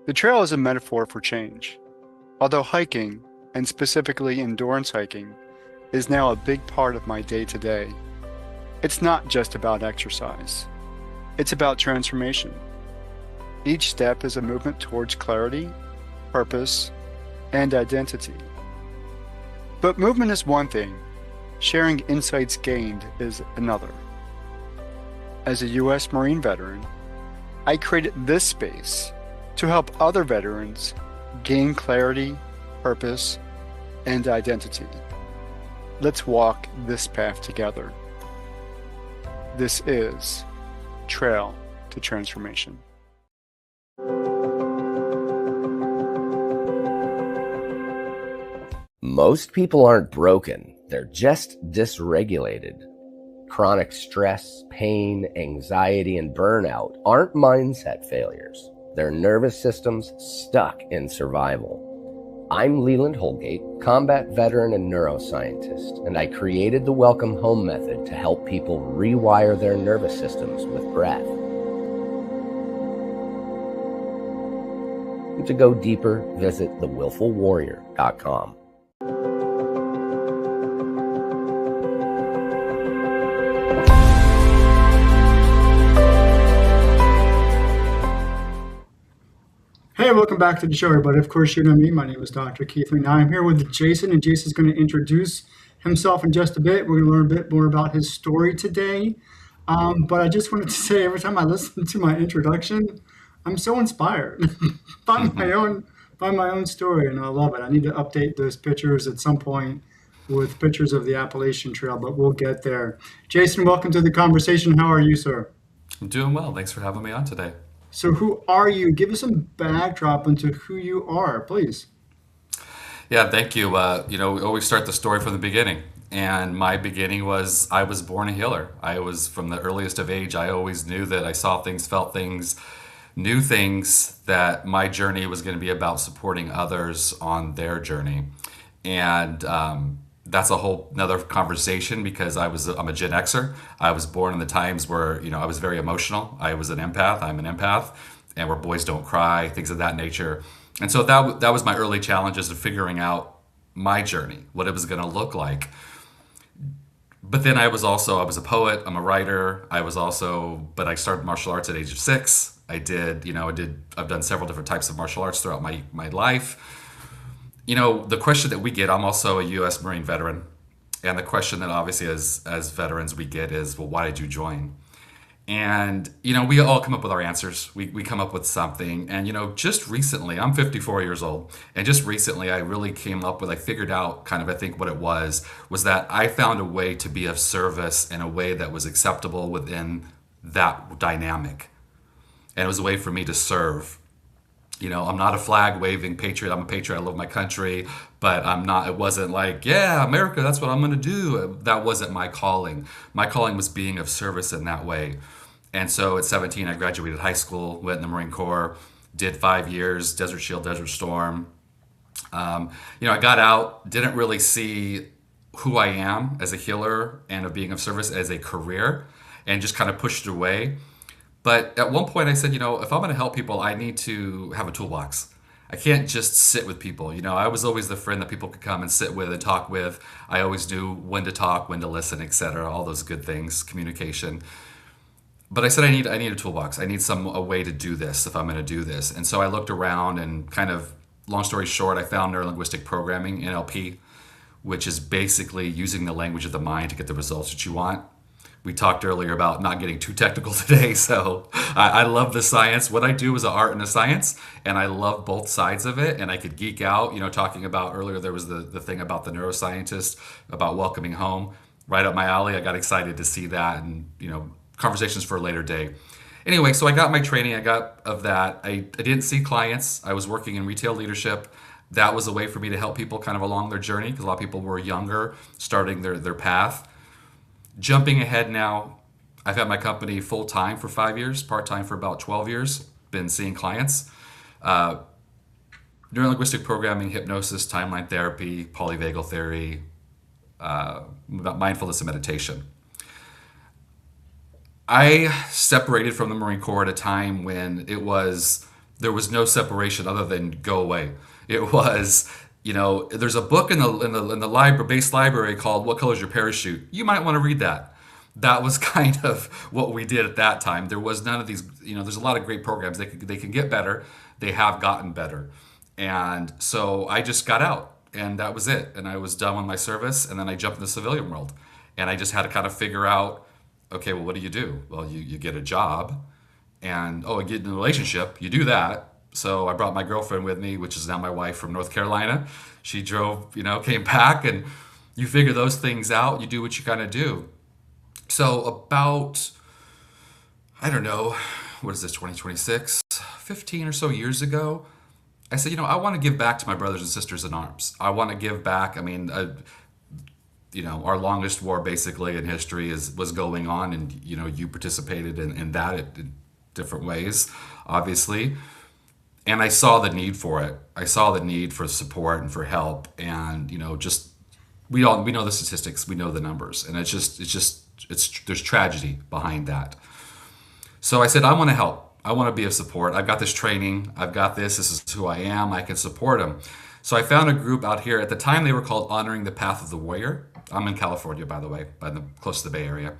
The trail is a metaphor for change. Although hiking, and specifically endurance hiking, is now a big part of my day-to-day, it's not just about exercise. It's about transformation. Each step is a movement towards clarity, purpose, and identity. But movement is one thing, sharing insights gained is another. As a U.S. Marine veteran, I created this space to help other veterans gain clarity, purpose, and identity. Let's walk this path together. This is Trail to Transformation. Most people aren't broken, they're just dysregulated. Chronic stress, pain, anxiety, and burnout aren't mindset failures. They're nervous systems stuck in survival. I'm Leland Holgate, combat veteran and neuroscientist, and I created the Welcome Home method to help people rewire their nervous systems with breath. To go deeper, visit thewillfulwarrior.com. Hey, welcome back to the show, everybody. Of course, you know me. My name is Dr. Keith Lee. Now I'm here with Jason, and Jason's going to introduce himself in just a bit. We're going to learn a bit more about his story today. But I just wanted to say, every time I listen to my introduction, I'm so inspired by my own story, and I love it. I need to update those pictures at some point with pictures of the Appalachian Trail, but we'll get there. Jason, welcome to the conversation. How are you, sir? I'm doing well. Thanks for having me on today. So who are you? Give us some backdrop into who you are, please. Yeah, thank you. We always start the story from the beginning. And my beginning was I was born a healer. I was from the earliest of age. I always knew that I saw things, felt things, knew things, that my journey was going to be about supporting others on their journey. And that's a whole another conversation because I'm a Gen Xer. I was born in the times where I was very emotional. I was an empath. I'm an empath, and where boys don't cry, things of that nature. And so that was my early challenges of figuring out my journey, what it was going to look like. But then I was a poet. I'm a writer. But I started martial arts at age of 6. I've done several different types of martial arts throughout my life. The question that we get, I'm also a U.S. Marine veteran, and the question that obviously as veterans we get is, well, why did you join? And, we all come up with our answers. We come up with something. And, just recently, I'm 54 years old, and just recently I really I figured out kind of, I think what it was that I found a way to be of service in a way that was acceptable within that dynamic. And it was a way for me to serve. I'm not a flag waving patriot. I'm a patriot. I love my country, but it wasn't like, yeah, America, that's what I'm going to do. That wasn't my calling. My calling was being of service in that way. And so at 17, I graduated high school, went in the Marine Corps, did 5 years, Desert Shield, Desert Storm. I got out, didn't really see who I am as a healer and of being of service as a career, and just kind of pushed it away. But at one point I said, if I'm going to help people, I need to have a toolbox. I can't just sit with people. I was always the friend that people could come and sit with and talk with. I always knew when to talk, when to listen, etc. All those good things, communication. But I said, I need a toolbox. I need a way to do this if I'm going to do this. And so I looked around and kind of, long story short, I found neurolinguistic programming, NLP, which is basically using the language of the mind to get the results that you want. We talked earlier about not getting too technical today, so I love the science. What I do is an art and a science, and I love both sides of it, and I could geek out, talking about earlier, there was the thing about the neuroscientist, about welcoming home, right up my alley. I got excited to see that, and, conversations for a later day. Anyway, so I got my training, of that. I didn't see clients. I was working in retail leadership. That was a way for me to help people kind of along their journey, because a lot of people were younger, starting their path. Jumping ahead now, I've had my company full-time for 5 years, part-time for about 12 years, been seeing clients. Neurolinguistic programming, hypnosis, timeline therapy, polyvagal theory, mindfulness and meditation. I separated from the Marine Corps at a time when it was There was no separation other than go away. It was, there's a book in the library, base library called "What Color Is Your Parachute?" You might want to read that. That was kind of what we did at that time. There was none of these. There's a lot of great programs. They can get better. They have gotten better, and so I just got out, and that was it. And I was done with my service, and then I jumped in the civilian world, and I just had to kind of figure out, okay, well, what do? Well, you get a job, and oh, I get in a relationship. You do that. So I brought my girlfriend with me, which is now my wife from North Carolina. She drove, came back, and you figure those things out. You do what you kind of do. So about, I don't know, what is this, 2026, 15 or so years ago, I said, I want to give back to my brothers and sisters in arms. I want to give back. I mean, our longest war basically in history was going on, and you participated in that in different ways, obviously. And I saw the need for it. I saw the need for support and for help, and just we know the statistics, we know the numbers, and it's there's tragedy behind that. So I said, I want to help. I want to be of support. I've got this training. I've got this. This is who I am. I can support them. So I found a group out here. At the time, they were called Honoring the Path of the Warrior. I'm in California, by the way, close to the Bay Area,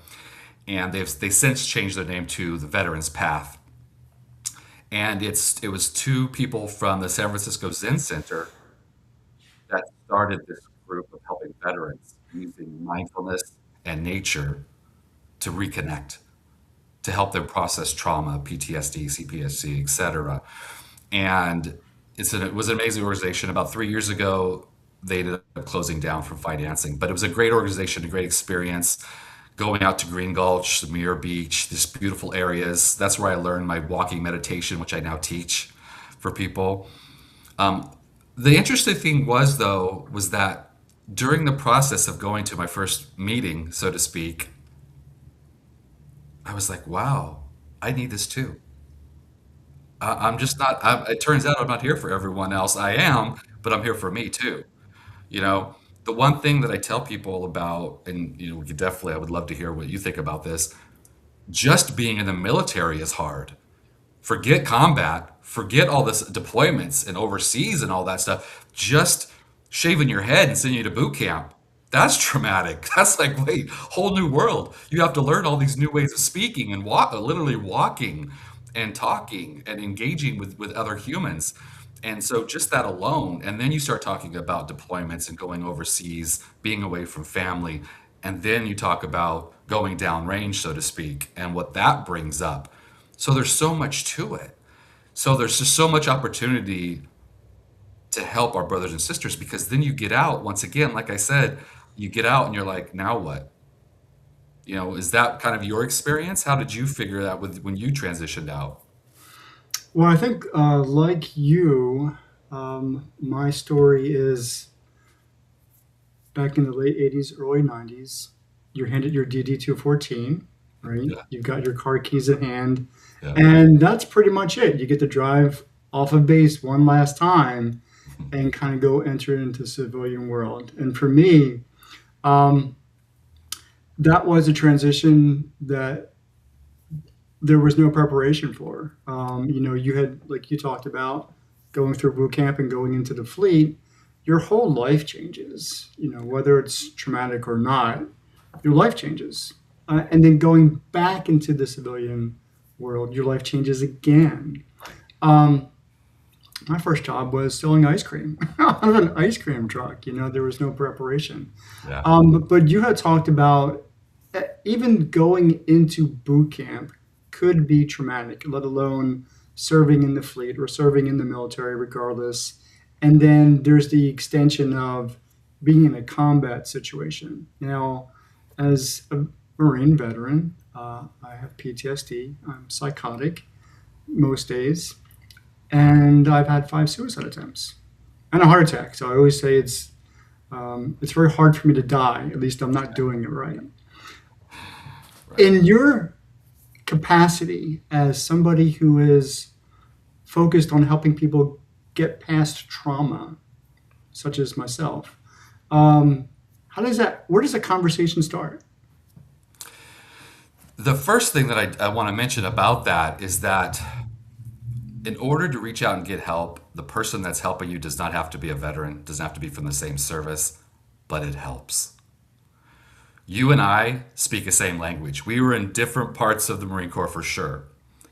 and they since changed their name to the Veterans Path. And it was two people from the San Francisco Zen Center that started this group of helping veterans using mindfulness and nature to reconnect, to help them process trauma, PTSD, CPSD, etc. And it was an amazing organization. About 3 years ago, they ended up closing down from financing, but it was a great organization, a great experience. Going out to Green Gulch, the Muir Beach, these beautiful areas. That's where I learned my walking meditation, which I now teach for people. The interesting thing was that during the process of going to my first meeting, so to speak, I was like, wow, I need this too. I'm just not, it turns out I'm not here for everyone else. I am, but I'm here for me too. You know, the one thing that I tell people about, and we could definitely, I would love to hear what you think about this. Just being in the military is hard. Forget combat, forget all this deployments and overseas and all that stuff. Just shaving your head and sending you to boot camp. That's traumatic. That's like, wait, whole new world. You have to learn all these new ways of speaking and literally walking and talking and engaging with other humans. And so just that alone, and then you start talking about deployments and going overseas, being away from family, and then you talk about going downrange, so to speak, and what that brings up. So there's so much to it. So there's just so much opportunity to help our brothers and sisters, because then you get out, once again, like I said, you get out and you're like, now what? Is that kind of your experience? How did you figure that when you transitioned out? Well, I think, like you, my story is back in the late 80s, early 90s. You're handed your DD 214, right? Yeah, You've got your car keys in hand, yeah, and that's pretty much it. You get to drive off of base one last time and kind of go enter into civilian world. And for me, um, that was a transition that there was no preparation for. You had, like you talked about, going through boot camp and going into the fleet, your whole life changes, whether it's traumatic or not, your life changes. And then going back into the civilian world, your life changes again. Um, my first job was selling ice cream out of an ice cream truck. There was no preparation. yeah, But you had talked about even going into boot camp could be traumatic, let alone serving in the fleet or serving in the military, regardless. And then there's the extension of being in a combat situation. As a Marine veteran, I have PTSD. I'm psychotic most days, and I've had 5 suicide attempts and a heart attack. So I always say it's very hard for me to die. At least I'm not doing it right. right. In your capacity as somebody who is focused on helping people get past trauma, such as myself, where does a conversation start? The first thing that I want to mention about that is that In order to reach out and get help, the person that's helping you does not have to be a veteran, doesn't have to be from the same service, but it helps. You and I speak the same language. We were in different parts of the Marine Corps for sure,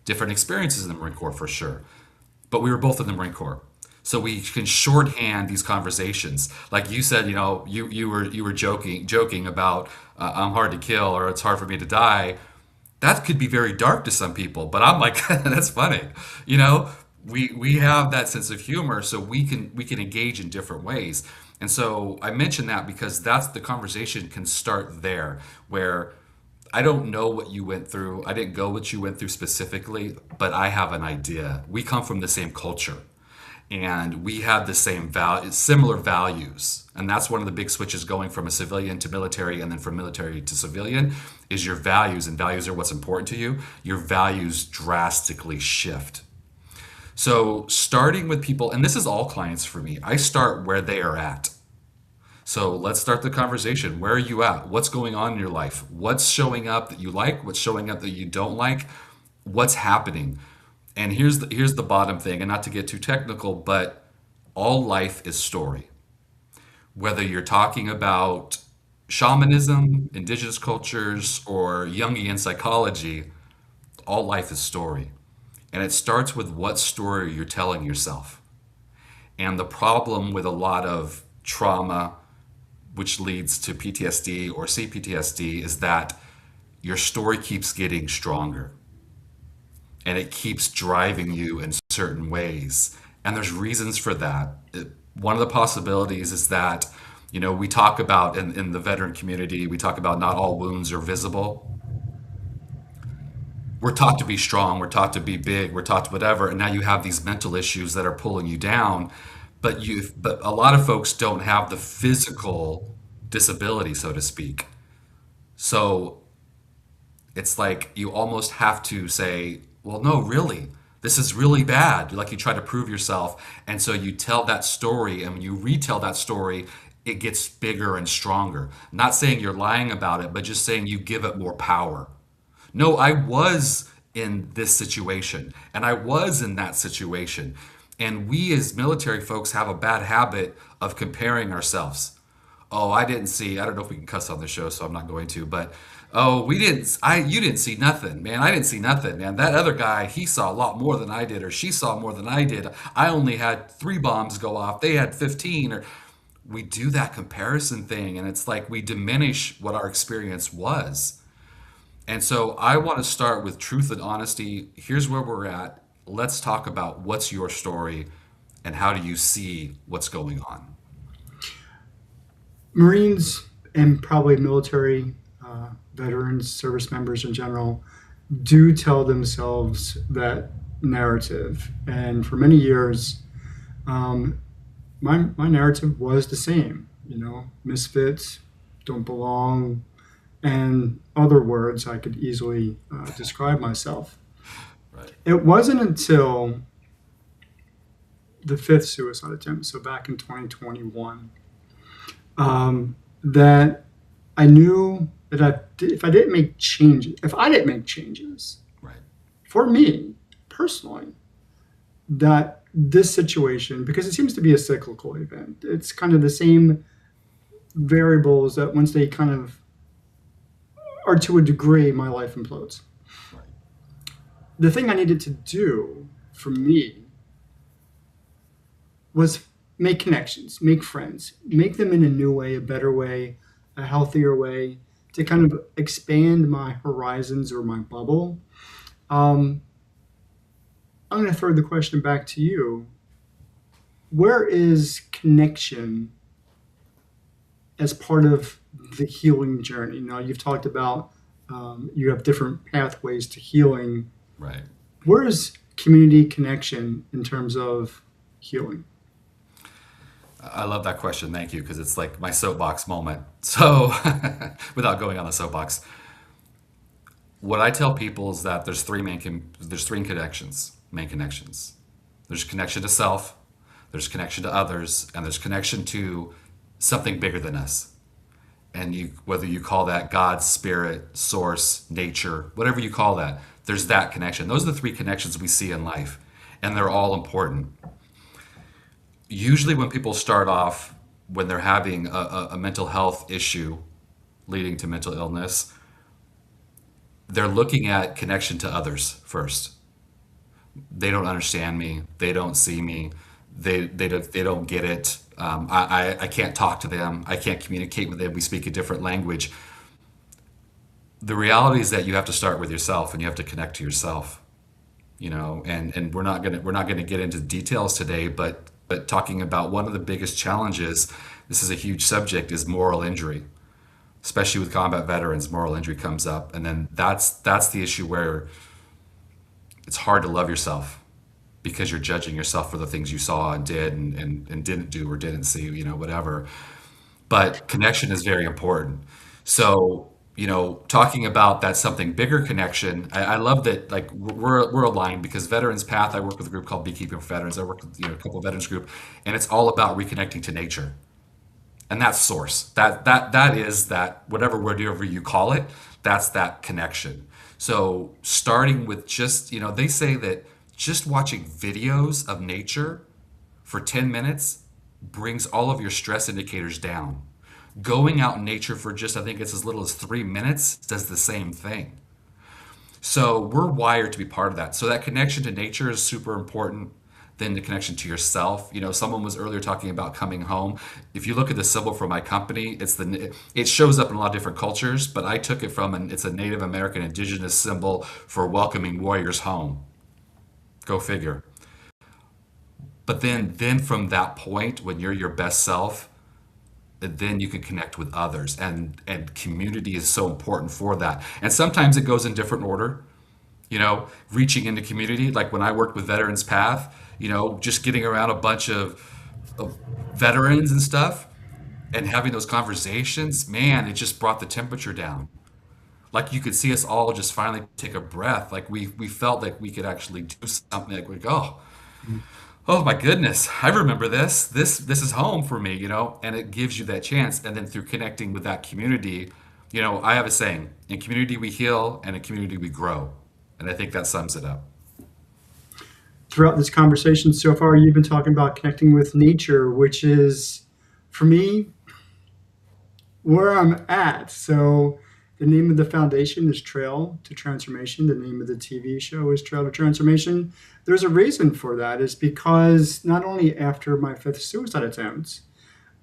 different experiences in the Marine Corps for sure, but we were both in the Marine Corps. So we can shorthand these conversations. Like you said, you were joking about I'm hard to kill or it's hard for me to die. That could be very dark to some people, but I'm like, that's funny. You know, we have that sense of humor, so we can engage in different ways. And so I mention that because that's the conversation can start there, where I don't know what you went through. I didn't go what you went through specifically, but I have an idea. We come from the same culture and we have the similar values. And that's one of the big switches going from a civilian to military and then from military to civilian is your values, and values are what's important to you. Your values drastically shift. So starting with people, and this is all clients for me, I start where they are at. So let's start the conversation. Where are you at? What's going on in your life? What's showing up that you like? What's showing up that you don't like? What's happening? And here's the bottom thing, and not to get too technical, but all life is story. Whether you're talking about shamanism, indigenous cultures, or Jungian psychology, all life is story. And it starts with what story you're telling yourself. And the problem with a lot of trauma, which leads to PTSD or CPTSD, is that your story keeps getting stronger and it keeps driving you in certain ways. And there's reasons for that. One of the possibilities is that, we talk about in the veteran community, we talk about not all wounds are visible. We're taught to be strong, we're taught to be big, we're taught to whatever, and now you have these mental issues that are pulling you down, but a lot of folks don't have the physical disability, so to speak. So it's like you almost have to say, well, no, really, this is really bad. Like you try to prove yourself. And so you tell that story, and when you retell that story, it gets bigger and stronger. Not saying you're lying about it, but just saying you give it more power. No, I was in this situation and I was in that situation. And we as military folks have a bad habit of comparing ourselves. Oh, I don't know if we can cuss on the show, so I'm not going to, but oh, you didn't see nothing, man. I didn't see nothing, man. That other guy, he saw a lot more than I did, or she saw more than I did. I only had 3 bombs go off. They had 15, or we do that comparison thing. And it's like we diminish what our experience was. And so I want to start with truth and honesty. Here's where we're at. Let's talk about what's your story and how do you see what's going on. Marines and probably military veterans, service members in general, do tell themselves that narrative. And for many years, my narrative was the same, misfits, don't belong, and other words I could easily describe myself. Right. It wasn't until the fifth suicide attempt, so back in 2021, that I knew that if I didn't make changes Right. for me personally, that this situation, because it seems to be a cyclical event, it's kind of the same variables that once they kind of are to a degree, my life implodes. Right. The thing I needed to do for me was make connections, make friends, make them in a new way, a better way, a healthier way, to kind of expand my horizons or my bubble. I'm going to throw the question back to you. Where is connection as part of the healing journey? Now, you've talked about you have different pathways to healing. Right. Where is community connection in terms of healing? I love that question. Thank you. Because it's like my soapbox moment. So without going on the soapbox, what I tell people is that there's three connections, main connections. There's connection to self, there's connection to others, and there's connection to something bigger than us. And whether you call that God, spirit, source, nature, whatever you call that, there's that connection. Those are the three connections we see in life. and they're all important. Usually, when people start off, when they're having a mental health issue leading to mental illness, they're looking at connection to others first. They don't understand me. They don't see me. They don't get it. I can't talk to them. I can't communicate with them. We speak a different language. The reality is that you have to start with yourself and you have to connect to yourself. And we're not gonna get into details today, but talking about one of the biggest challenges, this is a huge subject, is moral injury. Especially with combat veterans, moral injury comes up, and then that's the issue where it's hard to love yourself because you're judging yourself for the things you saw and did and didn't do or didn't see, whatever. But connection is very important. So, talking about that something bigger connection, I love that, like, we're aligned because Veterans Path, I work with a group called Beekeeping for Veterans. I work with a couple of veterans group, and it's all about reconnecting to nature. And that's source. That is that, whatever you call it, that's that connection. So starting with just, they say that just watching videos of nature for 10 minutes brings all of your stress indicators down. Going out in nature for just, I think it's as little as 3 minutes, does the same thing. So we're wired to be part of that. So that connection to nature is super important. Then the connection to yourself. Someone was earlier talking about coming home. If you look at the symbol for my company, it shows up in a lot of different cultures, but I took it from, it's a Native American indigenous symbol for welcoming warriors home. Go figure. But then from that point, when you're your best self, then you can connect with others, and community is so important for that. And sometimes it goes in different order. Reaching into community, like when I worked with Veterans Path, just getting around a bunch of veterans and stuff and having those conversations, man, it just brought the temperature down. Like you could see us all just finally take a breath. Like we felt like we could actually do something. Like we go, oh my goodness, I remember this. This is home for me, and it gives you that chance. And then through connecting with that community, I have a saying, in community we heal and in community we grow. And I think that sums it up. Throughout this conversation so far, you've been talking about connecting with nature, which is, for me, where I'm at. So the name of the foundation is Trail to Transformation. The name of the TV show is Trail to Transformation. There's a reason for that. Is because not only after my 5th suicide attempt,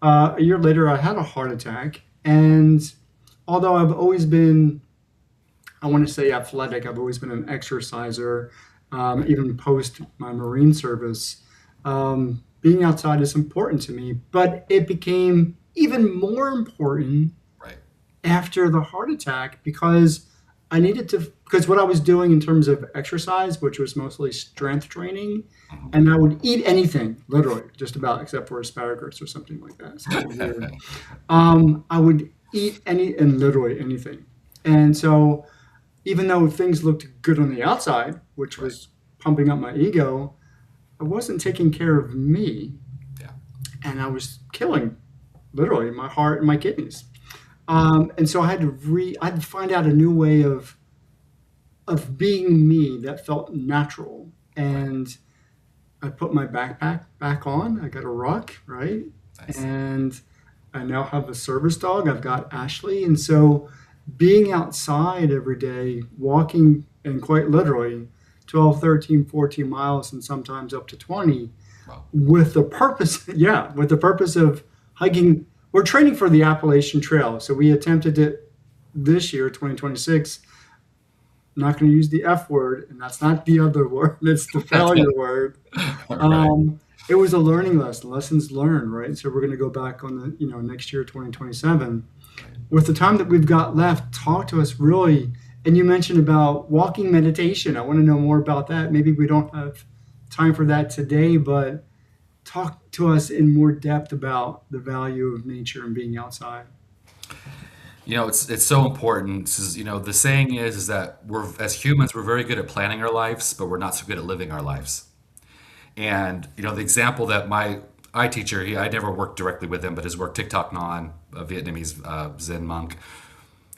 a year later I had a heart attack. And although I've always been, I want to say, athletic, I've always been an exerciser, even post my Marine service. Being outside is important to me, but it became even more important Right. after the heart attack because because what I was doing in terms of exercise, which was mostly strength training, and I would eat anything, literally, just about, except for asparagus or something like that. Something weird. I would eat literally anything. And so even though things looked good on the outside, which was pumping up my ego, I wasn't taking care of me. Yeah. And I was killing literally my heart and my kidneys. And so I had to find out a new way of being me that felt natural. And I put my backpack back on. I got a ruck, right? Nice. And I now have a service dog. I've got Ashley. And so being outside every day, walking, and quite literally 12, 13, 14 miles, and sometimes up to 20, Wow. with the purpose, with the purpose of hiking. We're training for the Appalachian Trail. So we attempted it this year, 2026. I'm not going to use the F word, and that's not the other word. It's the failure word. Right. It was a learning lesson, lessons learned, right? So we're going to go back on the, next year, 2027. With the time that we've got left, talk to us really. And you mentioned about walking meditation. I want to know more about that. Maybe we don't have time for that today, but talk to us in more depth about the value of nature and being outside. It's so important. This is, the saying is that as humans, we're very good at planning our lives, but we're not so good at living our lives. And, the example that I teacher, I never worked directly with him, but his work, Thich Nhat, a Vietnamese Zen monk,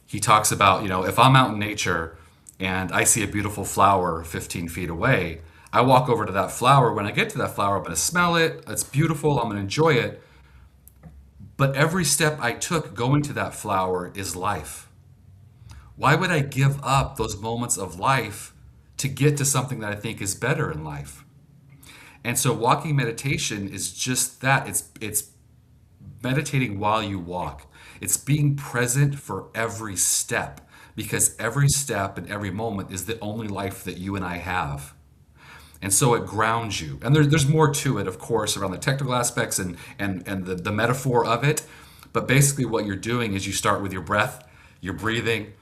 he talks about, if I'm out in nature and I see a beautiful flower 15 feet away, I walk over to that flower. When I get to that flower, I'm going to smell it. It's beautiful. I'm going to enjoy it. But every step I took going to that flower is life. Why would I give up those moments of life to get to something that I think is better in life? And so walking meditation is just that. It's meditating while you walk. It's being present for every step because every step and every moment is the only life that you and I have. And so it grounds you. And there's more to it, of course, around the technical aspects and the metaphor of it. But basically, what you're doing is you start with your breath, your breathing,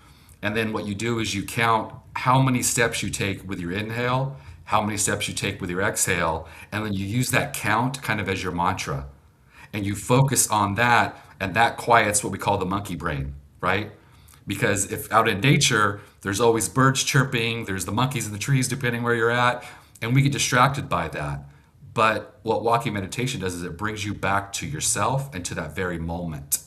and then what you do is you count how many steps you take with your inhale, how many steps you take with your exhale, and then you use that count kind of as your mantra. And you focus on that, and that quiets what we call the monkey brain, right? Because if out in nature, there's always birds chirping, there's the monkeys in the trees, depending where you're at, and we get distracted by that. But what walking meditation does is it brings you back to yourself and to that very moment.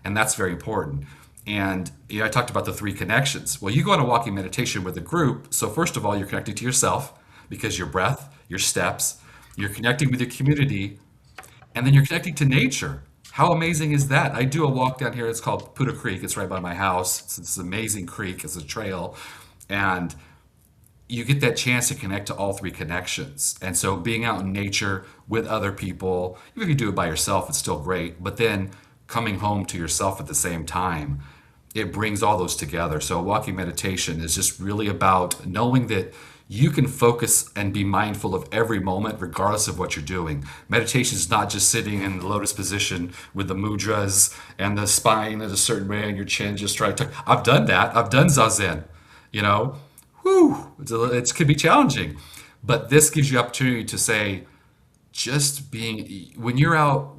And that's very important. And I talked about the three connections. Well, you go on a walking meditation with a group. So first of all, you're connecting to yourself because your breath, your steps, you're connecting with your community, and then you're connecting to nature. How amazing is that? I do a walk down here. It's called Puda Creek. It's right by my house. It's this amazing creek. It's a trail. And you get that chance to connect to all three connections. And so being out in nature with other people, even if you do it by yourself, it's still great. But then coming home to yourself at the same time, it brings all those together. So walking meditation is just really about knowing that you can focus and be mindful of every moment, regardless of what you're doing. Meditation is not just sitting in the lotus position with the mudras and the spine in a certain way and your chin just right. I've done that. I've done zazen. You know, whew, it can be challenging. But this gives you opportunity to say, just being when you're out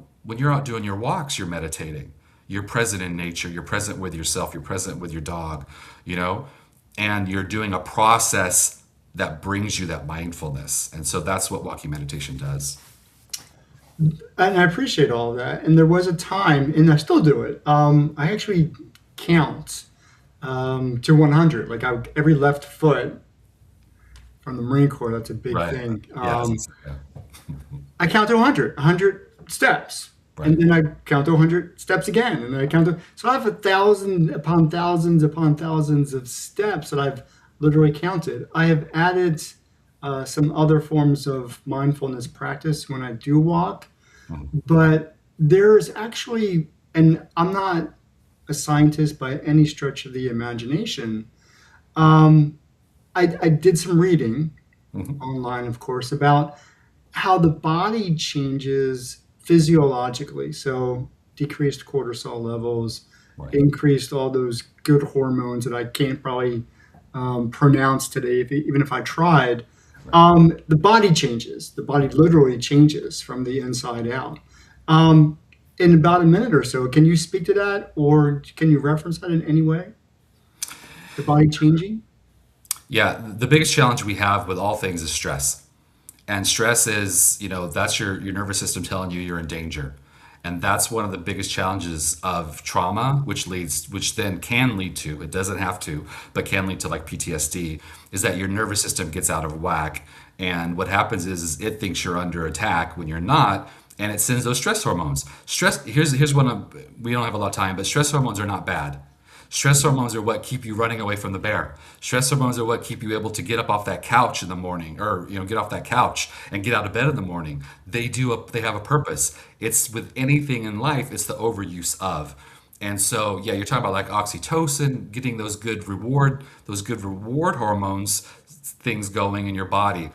doing your walks, you're meditating. You're present in nature. You're present with yourself. You're present with your dog. You know, and you're doing a process that brings you that mindfulness. And so that's what walking meditation does. And I appreciate all of that. And there was a time, and I still do it. I actually count to 100. Like every left foot from the Marine Corps. That's a big Right. thing. Yes. Yeah. I count to 100 steps. And Right. then I count to 100 steps again. And then I count to, so I have 1,000 upon thousands upon thousands of steps that I've literally counted. I have added some other forms of mindfulness practice when I do walk, Mhm. but there's actually, and I'm not a scientist by any stretch of the imagination. Um, I did some reading Mhm. online, of course, about how the body changes physiologically. So decreased cortisol levels, Right. increased all those good hormones that I can't probably pronounce today, even if I tried. Right. The body changes. The body literally changes from the inside out. Um, in about a minute or so, can you speak to that, or can you reference that in any way? The body changing? Yeah. The biggest challenge we have with all things is stress. And stress is, that's your nervous system telling you you're in danger. And that's one of the biggest challenges of trauma, which then can lead to, it doesn't have to, but can lead to like PTSD, is that your nervous system gets out of whack. And what happens is it thinks you're under attack when you're not, and it sends those stress hormones. Here's one of, we don't have a lot of time, but stress hormones are not bad. Stress hormones are what keep you running away from the bear. Stress hormones are what keep you able to get up off that couch in the morning, or get off that couch and get out of bed in the morning. They have a purpose. It's with anything in life, it's the overuse of. And so, yeah, you're talking about like oxytocin, getting those good reward hormones, things going in your body.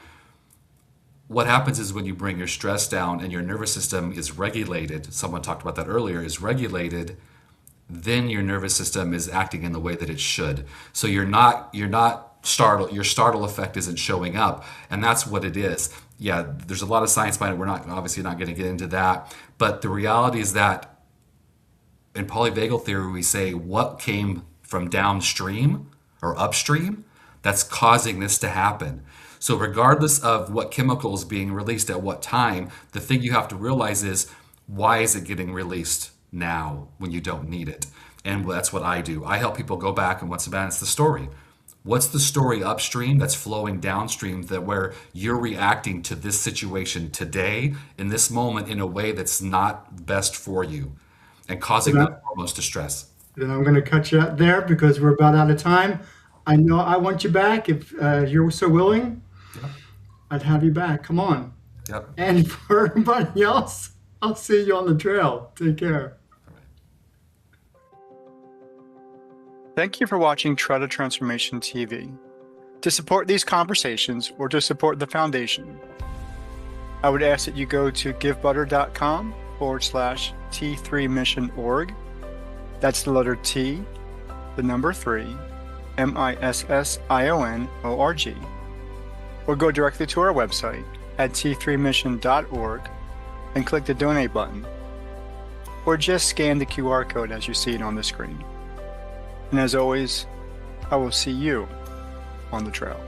What happens is when you bring your stress down and your nervous system is regulated, someone talked about that earlier, is regulated, then your nervous system is acting in the way that it should. So you're not startled. Your startle effect isn't showing up, and that's what it is. Yeah, there's a lot of science behind it. We're not obviously not going to get into that, but the reality is that in polyvagal theory, we say what came from downstream or upstream that's causing this to happen. So regardless of what chemical is being released at what time, the thing you have to realize is why is it getting released now when you don't need it? And that's what I do. I help people go back and once again, it's the story. What's the story upstream that's flowing downstream that where you're reacting to this situation today in this moment in a way that's not best for you and causing the Then, hormones to stress? then I'm going to cut you out there because we're about out of time. I know I want you back if you're so willing. Yep. I'd have you back. Come on. Yep. And for everybody else, I'll see you on the trail. Take care. Thank you for watching Tretta Transformation TV. To support these conversations or to support the foundation, I would ask that you go to givebutter.com/T3missionorg. That's the letter T, the number 3, MISSIONORG. Or go directly to our website at t3mission.org and click the donate button. Or just scan the QR code as you see it on the screen. And as always, I will see you on the trail.